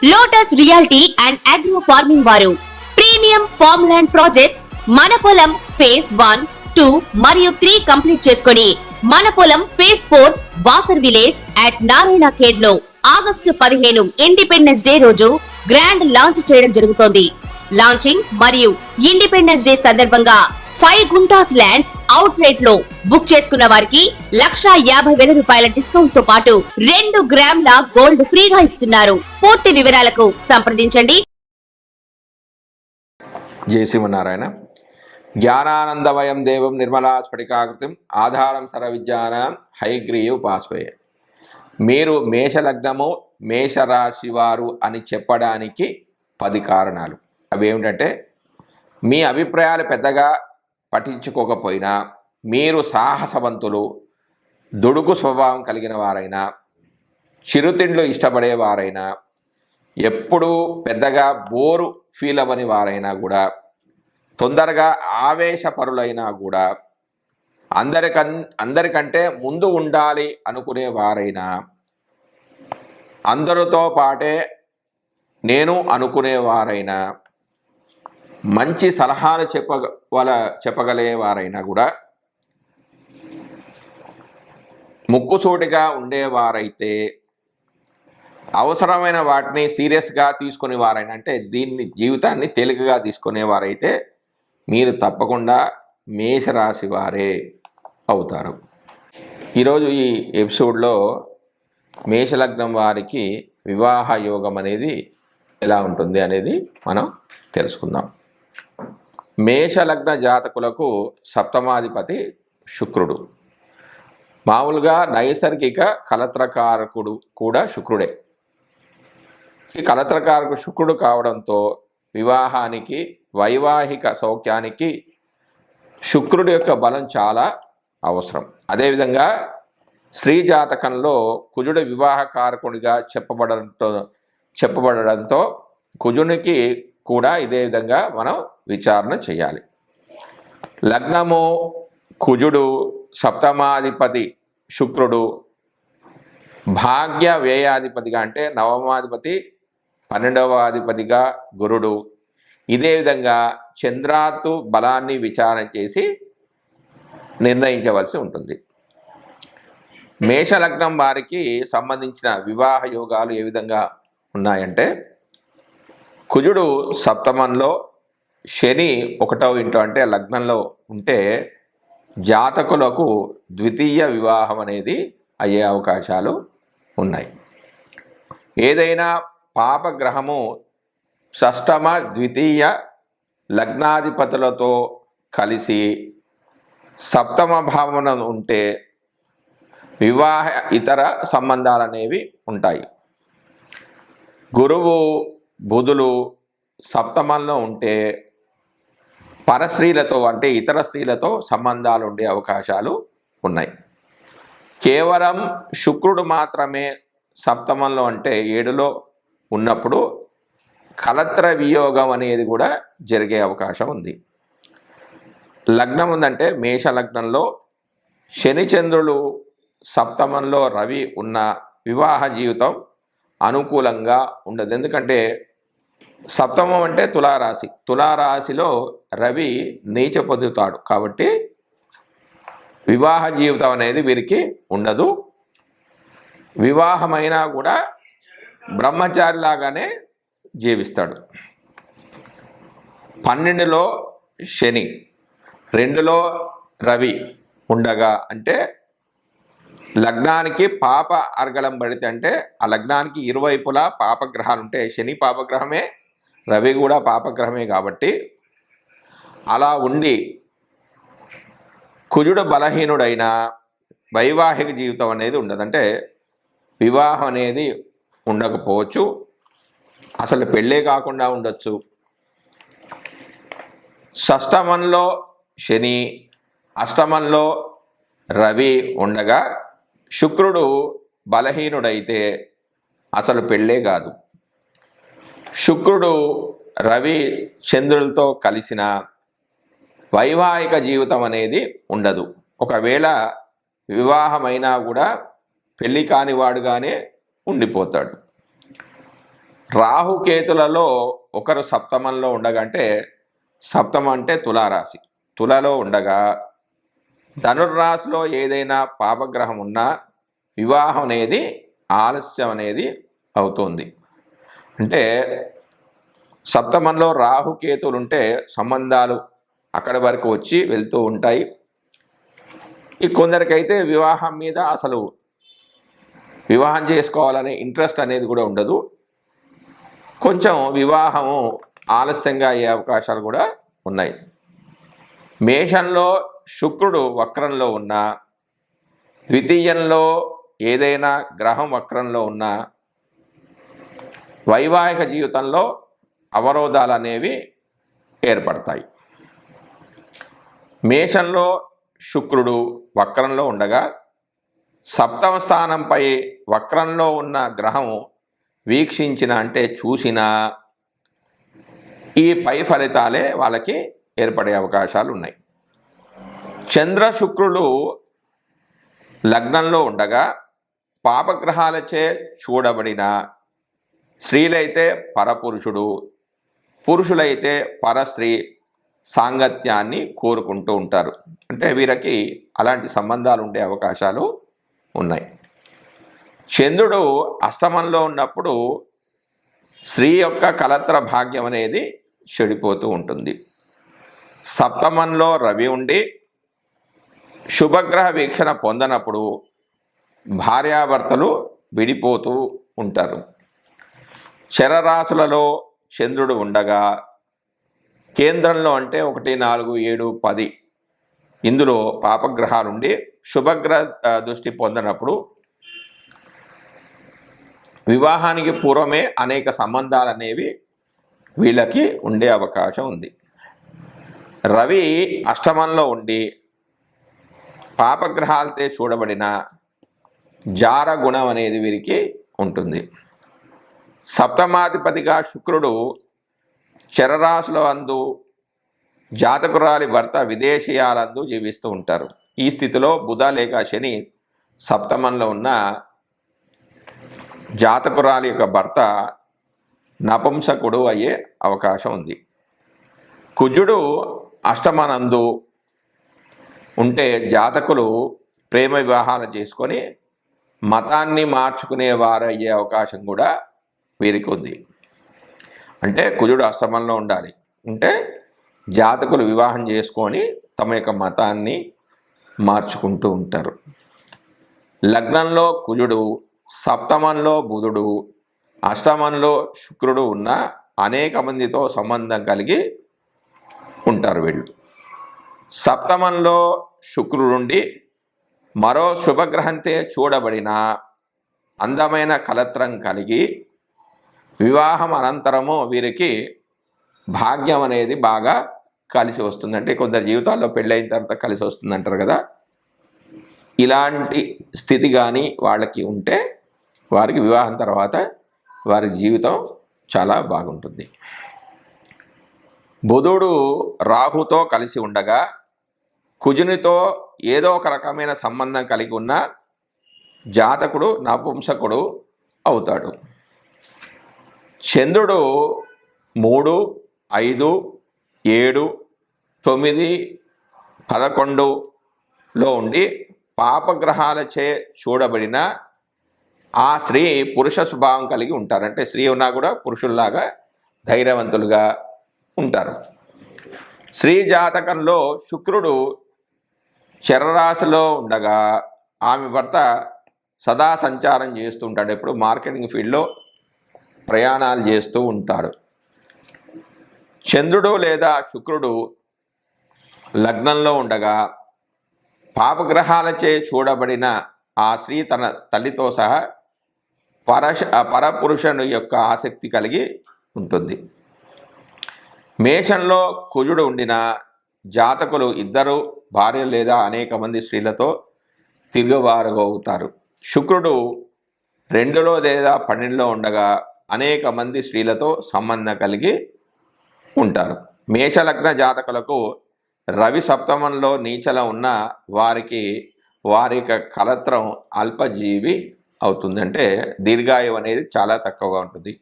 Lotus reality and agro farming వారు premium farm land projects మన పొలం ఫేజ్ 1, 2 మరియు 3 కంప్లీట్ చేసుకొని మన పొలం phase 4 Wasar village at Narayana Khed లో ఆగస్టు 15 ఇండిపెండెన్స్ డే రోజు గ్రాండ్ లాంచ్ చేయడం జరుగుతోంది. లాంచింగ్ మరియు ఇండిపెండెన్స్ డే సందర్భంగా 5 గుంటాస్ ల్యాండ్ అవుట్ రేట్ లో బుక్ చేసుకున్న వారికి 1,50,000 రూపాయల డిస్కౌంట్ తో పాటు 2 గ్రాముల గోల్డ్ ఫ్రీగా ఇస్తున్నారు. పూర్తి వివరాలకు సంప్రదించండి. జై శ్రీమన్నారాయణ. జ్ఞానానందమయం దేవం నిర్మలా స్ఫటికాకృతిం ఆధారం సర్వవిద్యానాం హయగ్రీవ ఉపాస్మయే. మీరు మేషలగ్నము మేషరాశి వారు అని చెప్పడానికి 10 కారణాలు. అవి ఏమిటంటే, మీ అభిప్రాయాలు పెద్దగా పఠించుకోకపోయినా, మీరు సాహసవంతులు, దుడుకు స్వభావం కలిగిన వారైనా, చిరుతిండ్లు ఇష్టపడేవారైనా, ఎప్పుడూ పెద్దగా బోరు ఫీల్ అవ్వని వారైనా కూడా, తొందరగా ఆవేశపరులైనా కూడా, అందరికంటే ముందు ఉండాలి అనుకునే వారైనా, అందరితో పాటే నేను అనుకునేవారైనా, మంచి సలహాలు చెప్పగలిగేవారైనా కూడా, ముక్కుసూటిగా ఉండేవారైతే, అవసరమైన వాటిని సీరియస్గా తీసుకునేవారైనా, అంటే దీన్ని జీవితాన్ని తేలికగా తీసుకునేవారైతే మీరు తప్పకుండా మేషరాశి వారే అవుతారు. ఈరోజు ఈ ఎపిసోడ్లో మేషలగ్నం వారికి వివాహ యోగం అనేది ఎలా ఉంటుంది అనేది మనం తెలుసుకుందాం. మేషలగ్న జాతకులకు సప్తమాధిపతి శుక్రుడు. మామూలుగా నైసర్గిక కలత్రకారకుడు కూడా శుక్రుడే. ఈ కలత్రకారకుడు శుక్రుడు కావడంతో వివాహానికి, వైవాహిక సౌఖ్యానికి శుక్రుడి యొక్క బలం చాలా అవసరం. అదేవిధంగా స్త్రీ జాతకంలో కుజుడు వివాహకారకుడిగా చెప్పబడడంతో కుజునికి కూడా ఇదే విధంగా మనం విచారణ చేయాలి. లగ్నము కుజుడు, సప్తమాధిపతి శుక్రుడు, భాగ్య వ్యయాధిపతిగా అంటే నవమాధిపతి, 12వ అధిపతిగా గురుడు. ఇదే విధంగా చంద్రాత్తు బలాన్ని విచారణ చేసి నిర్ణయించవలసి ఉంటుంది. మేషలగ్నం వారికి సంబంధించిన వివాహ యోగాలు ఏ విధంగా ఉన్నాయంటే, కుజుడు సప్తమంలో, శని 1వ ఇంట్లో అంటే లగ్నంలో ఉంటే జాతకులకు ద్వితీయ వివాహం అనేది అయ్యే అవకాశాలు ఉన్నాయి. ఏదైనా పాపగ్రహము షష్టమ, ద్వితీయ లగ్నాధిపతులతో కలిసి సప్తమ భావన ఉంటే వివాహ ఇతర సంబంధాలు అనేవి ఉంటాయి. గురువు, బుధులు సప్తమంలో ఉంటే పరస్త్రీలతో అంటే ఇతర స్త్రీలతో సంబంధాలు ఉండే అవకాశాలు ఉన్నాయి. కేవలం శుక్రుడు మాత్రమే సప్తమంలో అంటే 7లో ఉన్నప్పుడు కలత్ర వియోగం అనేది కూడా జరిగే అవకాశం ఉంది. లగ్నం ఉందంటే మేష లగ్నంలో శని చంద్రులు సప్తమంలో రవి ఉన్న వివాహ జీవితం అనుకూలంగా ఉండదు. ఎందుకంటే సప్తమం అంటే తులారాశి, తులారాశిలో రవి నీచ పొందుతాడు కాబట్టి వివాహ జీవితం అనేది వీరికి ఉండదు. వివాహమైనా కూడా బ్రహ్మచారిలాగానే జీవిస్తాడు. 12లో శని, 2లో రవి ఉండగా అంటే లగ్నానికి పాప అర్గళం పడితే అంటే ఆ లగ్నానికి ఇరువైపులా పాపగ్రహాలు ఉంటే, శని పాపగ్రహమే, రవి కూడా పాపగ్రహమే కాబట్టి అలా ఉండి కుజుడు బలహీనుడైన వైవాహిక జీవితం అనేది ఉండదు. అంటే వివాహం అనేది ఉండకపోవచ్చు, అసలు పెళ్ళే కాకుండా ఉండొచ్చు. షష్టమంలో శని, అష్టమంలో రవి ఉండగా శుక్రుడు బలహీనుడైతే అసలు పెళ్ళే కాదు. శుక్రుడు రవి చంద్రులతో కలిసిన వైవాహిక జీవితం అనేది ఉండదు. ఒకవేళ వివాహమైనా కూడా పెళ్ళి కానివాడుగానే ఉండిపోతాడు. రాహుకేతులలో ఒకరు సప్తమంలో ఉండగంటే, సప్తమం అంటే తులారాశి, తులలో ఉండగా ధనుర్రాశిలో ఏదైనా పాపగ్రహం ఉన్నా వివాహం అనేది ఆలస్యం అనేది అవుతుంది. అంటే సప్తమంలో రాహుకేతులు ఉంటే సంబంధాలు అక్కడి వరకు వచ్చి వెళ్తూ ఉంటాయి. ఈ కొందరికైతే వివాహం మీద అసలు వివాహం చేసుకోవాలనే ఇంట్రెస్ట్ అనేది కూడా ఉండదు. కొంచెం వివాహము ఆలస్యంగా అయ్యే అవకాశాలు కూడా ఉన్నాయి. మేషంలో శుక్రుడు వక్రంలో ఉన్న, ద్వితీయంలో ఏదైనా గ్రహం వక్రంలో ఉన్న వైవాహిక జీవితంలో అవరోధాలు అనేవి ఏర్పడతాయి. మేషంలో శుక్రుడు వక్రంలో ఉండగా సప్తమ స్థానంపై వక్రంలో ఉన్న గ్రహం వీక్షించిన అంటే చూసిన ఈ పై ఫలితాలే వాళ్ళకి ఏర్పడే అవకాశాలు ఉన్నాయి. చంద్ర శుక్రులు లగ్నంలో ఉండగా పాపగ్రహాలచే చూడబడిన స్త్రీలైతే పరపురుషుడు, పురుషులైతే పరస్త్రీ సాంగత్యాన్ని కోరుకుంటూ ఉంటారు. అంటే వీరికి అలాంటి సంబంధాలు ఉండే అవకాశాలు ఉన్నాయి. చంద్రుడు అష్టమంలో ఉన్నప్పుడు స్త్రీ యొక్క కలత్ర భాగ్యం అనేది చెడిపోతూ ఉంటుంది. సప్తమంలో రవి ఉండి శుభగ్రహ వీక్షణ పొందనప్పుడు భార్యాభర్తలు విడిపోతూ ఉంటారు. శరరాశులలో చంద్రుడు ఉండగా కేంద్రంలో అంటే 1, 4, 7, 10 ఇందులో పాపగ్రహాలుండి శుభగ్రహ దృష్టి పొందినప్పుడు వివాహానికి పూర్వమే అనేక సంబంధాలు అనేవి వీళ్ళకి ఉండే అవకాశం ఉంది. రవి అష్టమంలో ఉండి పాపగ్రహాలతో చూడబడిన జార గుణం అనేది వీరికి ఉంటుంది. సప్తమాధిపతిగా శుక్రుడు చరరాశుల అందు జాతకురాలి భర్త విదేశీయాలందు జీవిస్తూ ఉంటారు. ఈ స్థితిలో బుధ లేక శని సప్తమంలో ఉన్న జాతకురాలి యొక్క భర్త నపుంసకుడు అయ్యే అవకాశం ఉంది. కుజుడు అష్టమనందు ఉంటే జాతకులు ప్రేమ వివాహాలు చేసుకొని మతాన్ని మార్చుకునేవారు అయ్యే అవకాశం కూడా వీరికి ఉంది. అంటే కుజుడు అష్టమంలో ఉండాలి, అంటే జాతకులు వివాహం చేసుకొని తమ యొక్క మతాన్ని మార్చుకుంటూ ఉంటారు. లగ్నంలో కుజుడు, సప్తమంలో బుధుడు, అష్టమంలో శుక్రుడు ఉన్న అనేక మందితో సంబంధం కలిగి ఉంటారు వీళ్ళు. సప్తమంలో శుక్రుడుండి మరో శుభగ్రహంతే చూడబడిన అందమైన కలత్రం కలిగి వివాహం అనంతరము వీరికి భాగ్యం అనేది బాగా కలిసి వస్తుంది. అంటే కొందరి జీవితాల్లో పెళ్ళైన తర్వాత కలిసి వస్తుంది అంటారు కదా, ఇలాంటి స్థితి కానీ వాళ్ళకి ఉంటే వారికి వివాహం తర్వాత వారి జీవితం చాలా బాగుంటుంది. బుధుడు రాహుతో కలిసి ఉండగా కుజునితో ఏదో ఒక రకమైన సంబంధం కలిగి ఉన్న జాతకుడు నపుంసకుడు అవుతాడు. చంద్రుడు 3, 5, 7, 9, 11లో ఉండి పాపగ్రహాలచే చూడబడిన ఆ స్త్రీ పురుష స్వభావం కలిగి ఉంటారు. అంటే స్త్రీ ఉన్నా కూడా పురుషుల్లాగా ధైర్యవంతులుగా ఉంటారు. స్త్రీ జాతకంలో శుక్రుడు చరరాశిలో ఉండగా ఆమె భర్త సదా సంచారం చేస్తూ ఉంటాడు. ఎప్పుడు మార్కెటింగ్ ఫీల్డ్లో ప్రయాణాలు చేస్తూ ఉంటాడు. చంద్రుడు లేదా శుక్రుడు లగ్నంలో ఉండగా పాపగ్రహాలచే చూడబడిన ఆ స్త్రీ తన తల్లితో సహా పరపురుషుని యొక్క ఆసక్తి కలిగి ఉంటుంది. మేషంలో కుజుడు ఉండిన జాతకులు ఇద్దరు భార్యలు లేదా అనేక మంది స్త్రీలతో తిరుగుబారుగా అవుతారు. శుక్రుడు 2లో లేదా 12లో ఉండగా అనేక మంది స్త్రీలతో సంబంధం కలిగి ఉంటారు. మేషలగ్న జాతకులకు రవి సప్తమంలో నీచల ఉన్న వారికి వారి యొక్క కలత్రం అల్పజీవి అవుతుంది. అంటే దీర్ఘాయువు అనేది చాలా తక్కువగా ఉంటుంది.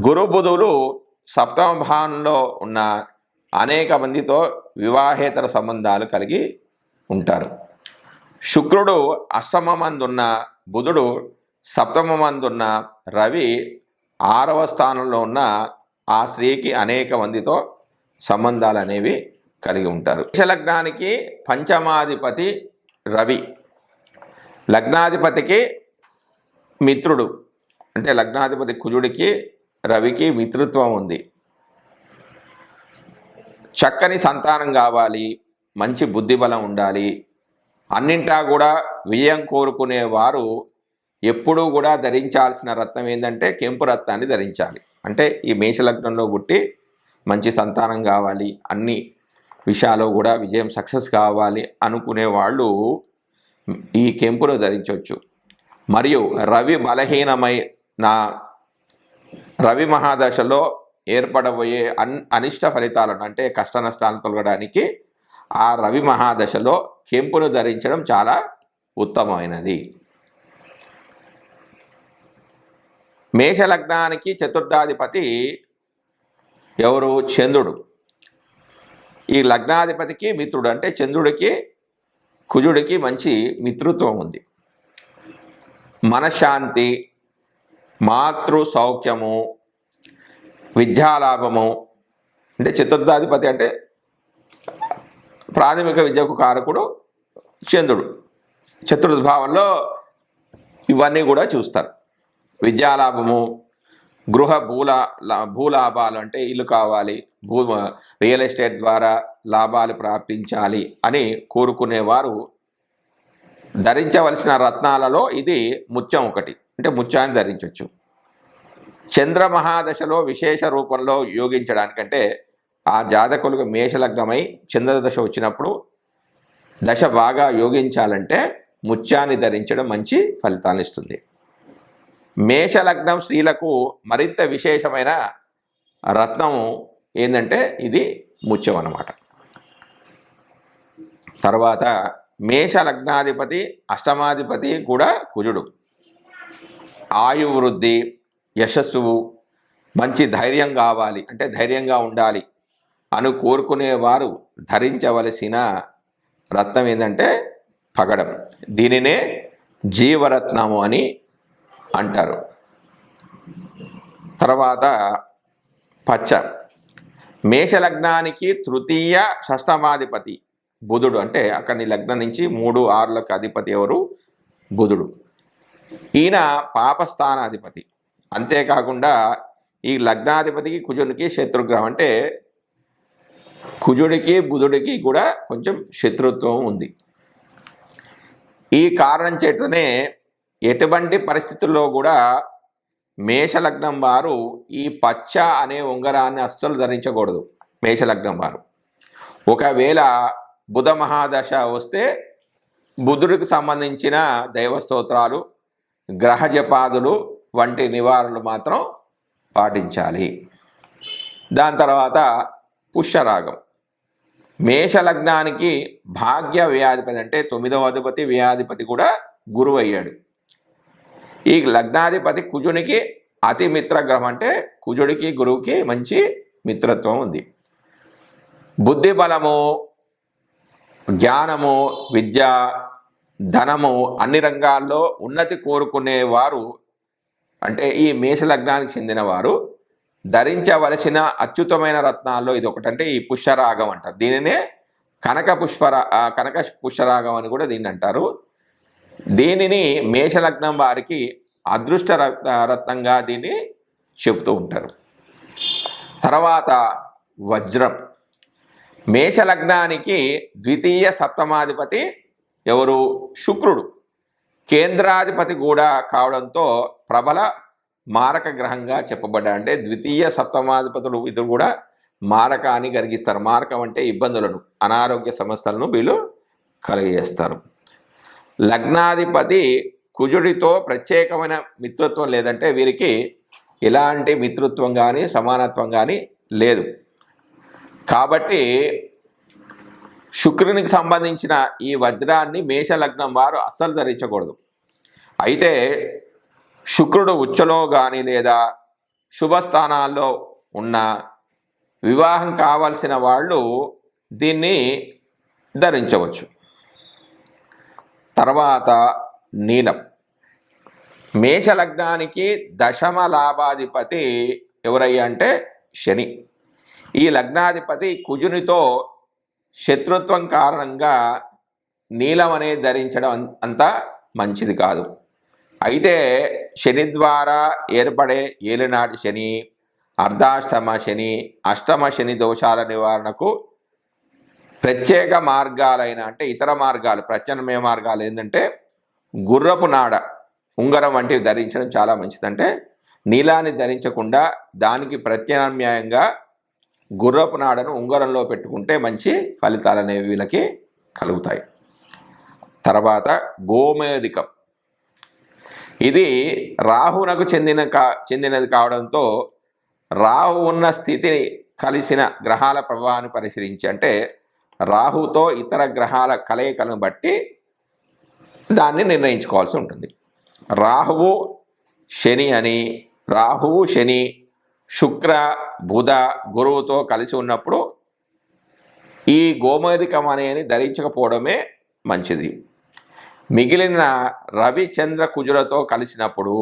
గురు బుధులు సప్తమ భావంలో ఉన్న అనేక మందితో వివాహేతర సంబంధాలు కలిగి ఉంటారు. శుక్రుడు అష్టమమందున్న, బుధుడు సప్తమమందున్న, రవి 6వ స్థానంలో ఉన్న ఆ స్త్రీకి అనేక మందితో సంబంధాలు అనేవి కలిగి ఉంటారు. లగ్నానికి పంచమాధిపతి రవి, లగ్నాధిపతికి మిత్రుడు, అంటే లగ్నాధిపతి కుజుడికి రవికి మిత్రత్వం ఉంది. చక్కని సంతానం కావాలి, మంచి బుద్ధిబలం ఉండాలి, అన్నింటా కూడా విజయం కోరుకునేవారు ఎప్పుడూ కూడా ధరించాల్సిన రత్నం ఏంటంటే కెంపు రత్నాన్ని ధరించాలి. అంటే ఈ మేషలగ్నంలో పుట్టి మంచి సంతానం కావాలి, అన్ని విషయాల్లో కూడా విజయం సక్సెస్ కావాలి అనుకునే వాళ్ళు ఈ కెంపును ధరించవచ్చు. మరియు రవి మహాదశలో ఏర్పడబోయే అనిష్ట ఫలితాలను, అంటే కష్ట నష్టాలను తొలగడానికి ఆ రవి మహాదశలో కెంపును ధరించడం చాలా ఉత్తమమైనది. మేషలగ్నానికి చతుర్థాధిపతి ఎవరు? చంద్రుడు. ఈ లగ్నాధిపతికి మిత్రుడు, అంటే చంద్రుడికి కుజుడికి మంచి మిత్రత్వం ఉంది. మనశ్శాంతి, మాతృ సౌఖ్యము, విద్యాలాభము, అంటే చతుర్థాధిపతి అంటే ప్రాథమిక విద్యకు కారకుడు చంద్రుడు. చతుర్థ భావంలో ఇవన్నీ కూడా చూస్తారు. విద్యాలాభము, గృహ భూలాభాలు, అంటే ఇల్లు కావాలి, రియల్ ఎస్టేట్ ద్వారా లాభాలు ప్రాప్తించాలి అని కోరుకునేవారు ధరించవలసిన రత్నాలలో ఇది ముత్యం ఒకటి, అంటే ముత్యాన్ని ధరించవచ్చు. చంద్ర మహాదశలో విశేష రూపంలో యోగించడానికంటే ఆ జాతకులకు మేషలగ్నమై చంద్రదశ వచ్చినప్పుడు దశ బాగా యోగించాలంటే ముత్యాన్ని ధరించడం మంచి ఫలితాన్ని ఇస్తుంది. మేషలగ్నం స్త్రీలకు మరింత విశేషమైన రత్నము ఏంటంటే ఇది ముత్యం అన్నమాట. తర్వాత మేషలగ్నాధిపతి అష్టమాధిపతి కూడా కుజుడు. ఆయువృద్ధి, యశస్సు, మంచి ధైర్యం కావాలి, అంటే ధైర్యంగా ఉండాలి అని కోరుకునేవారు ధరించవలసిన రత్నం ఏంటంటే పగడం. దీనినే జీవరత్నము అని అంటారు. తర్వాత పచ్చ. మేషలగ్నానికి తృతీయ షష్టమాధిపతి బుధుడు, అంటే అక్కడి లగ్నం నుంచి 3, 6లకు అధిపతి ఎవరు? బుధుడు. ఈయన పాపస్థానాధిపతి. అంతేకాకుండా ఈ లగ్నాధిపతికి కుజునికి శత్రుగ్రహం, అంటే కుజుడికి బుధుడికి కూడా కొంచెం శత్రుత్వం ఉంది. ఈ కారణం చేతనే ఎటువంటి పరిస్థితుల్లో కూడా మేషలగ్నం వారు ఈ పచ్చ అనే ఉంగరాన్ని అస్సలు ధరించకూడదు. మేషలగ్నం వారు ఒకవేళ బుధ మహాదశ వస్తే బుధుడికి సంబంధించిన దైవ స్తోత్రాలు, గ్రహ జపాదులు వంటి నివారణలు మాత్రం పాటించాలి. దాని తర్వాత పుష్యరాగం. మేషలగ్నానికి భాగ్య వ్యయాధిపతి, అంటే 9వ అధిపతి వ్యయాధిపతి కూడా గురువు అయ్యాడు. ఈ లగ్నాధిపతి కుజునికి అతి మిత్రగ్రహం, అంటే కుజుడికి గురువుకి మంచి మిత్రత్వం ఉంది. బుద్ధి బలము, జ్ఞానము, విద్య, ధనము అన్ని రంగాల్లో ఉన్నతి కోరుకునేవారు, అంటే ఈ మేషలగ్నానికి చెందిన వారు ధరించవలసిన అత్యుత్తమైన రత్నాల్లో ఇది ఒకటి, అంటే ఈ పుష్యరాగం అంటారు. దీనినే కనక పుష్యరాగం అని కూడా దీన్ని అంటారు. దీనిని మేషలగ్నం వారికి అదృష్ట రత్నంగా దీన్ని చెబుతూ ఉంటారు. తర్వాత వజ్రం. మేషలగ్నానికి ద్వితీయ సప్తమాధిపతి ఎవరు? శుక్రుడు. కేంద్రాధిపతి కూడా కావడంతో ప్రబల మారక గ్రహంగా చెప్పబడ్డాడు. అంటే ద్వితీయ సప్తమాధిపతులు ఇద్దరు కూడా మారకాన్ని కలిగిస్తారు. మారకం అంటే ఇబ్బందులను, అనారోగ్య సమస్యలను వీళ్ళు కలిగజేస్తారు. లగ్నాధిపతి కుజుడితో ప్రత్యేకమైన మిత్రత్వం లేదంటే వీరికి ఎలాంటి మిత్రత్వం కానీ సమానత్వం కానీ లేదు. కాబట్టి శుక్రునికి సంబంధించిన ఈ వజ్రాన్ని మేషలగ్నం వారు అస్సలు ధరించకూడదు. అయితే శుక్రుడు ఉచ్చలో కానీ లేదా శుభస్థానాల్లో ఉన్న వివాహం కావలసిన వాళ్ళు దీన్ని ధరించవచ్చు. తర్వాత నీలం. మేషలగ్నానికి దశమ లాభాధిపతి ఎవరయ్యా అంటే శని. ఈ లగ్నాధిపతి కుజునితో శత్రుత్వం కారణంగా నీలం అనేది ధరించడం అంత మంచిది కాదు. అయితే శని ద్వారా ఏర్పడే ఏలినాటి శని, అర్ధాష్టమ శని, అష్టమ శని దోషాల నివారణకు ప్రత్యేక మార్గాలైన అంటే ఇతర మార్గాలు, ప్రత్యామ్నాయ మార్గాలు ఏంటంటే గుర్రపు నాడ, ఉంగరం వంటివి ధరించడం చాలా మంచిది. అంటే నీలాన్ని ధరించకుండా దానికి ప్రత్యామ్నాయంగా గుర్రపు నాడను ఉంగరంలో పెట్టుకుంటే మంచి ఫలితాలు అనేవి వీళ్ళకి కలుగుతాయి. తర్వాత గోమేధికం. ఇది రాహునకు చెందినది కావడంతో రాహు ఉన్న స్థితిని కలిసిన గ్రహాల ప్రభావాన్ని పరిశీలించి, అంటే రాహుతో ఇతర గ్రహాల కలయికలను బట్టి దాన్ని నిర్ణయించుకోవాల్సి ఉంటుంది. రాహువు శని అని, రాహువు శని శుక్ర బుధ గురువుతో కలిసి ఉన్నప్పుడు ఈ గోమేధికం అనేది ధరించకపోవడమే మంచిది. మిగిలిన రవి చంద్ర కుజులతో కలిసినప్పుడు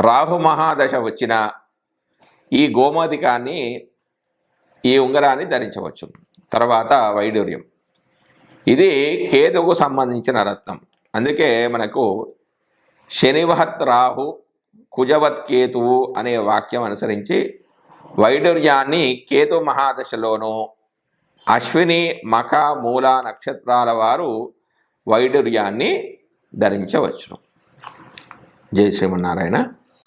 రాహు మహాదశ వచ్చిన ఈ గోమేధికాన్ని, ఈ ఉంగరాన్ని ధరించవచ్చు. తర్వాత వైడూర్యం. ఇది కేతువుకు సంబంధించిన రత్నం. అందుకే మనకు శనివహత్ రాహు కుజవత్ కేతువు అనే వాక్యం అనుసరించి వైడూర్యాన్ని కేతు మహాదశలోనూ అశ్విని మఖ మూల నక్షత్రాల వారు వైడూర్యాన్ని ధరించవచ్చును. జై శ్రీమన్నారాయణ.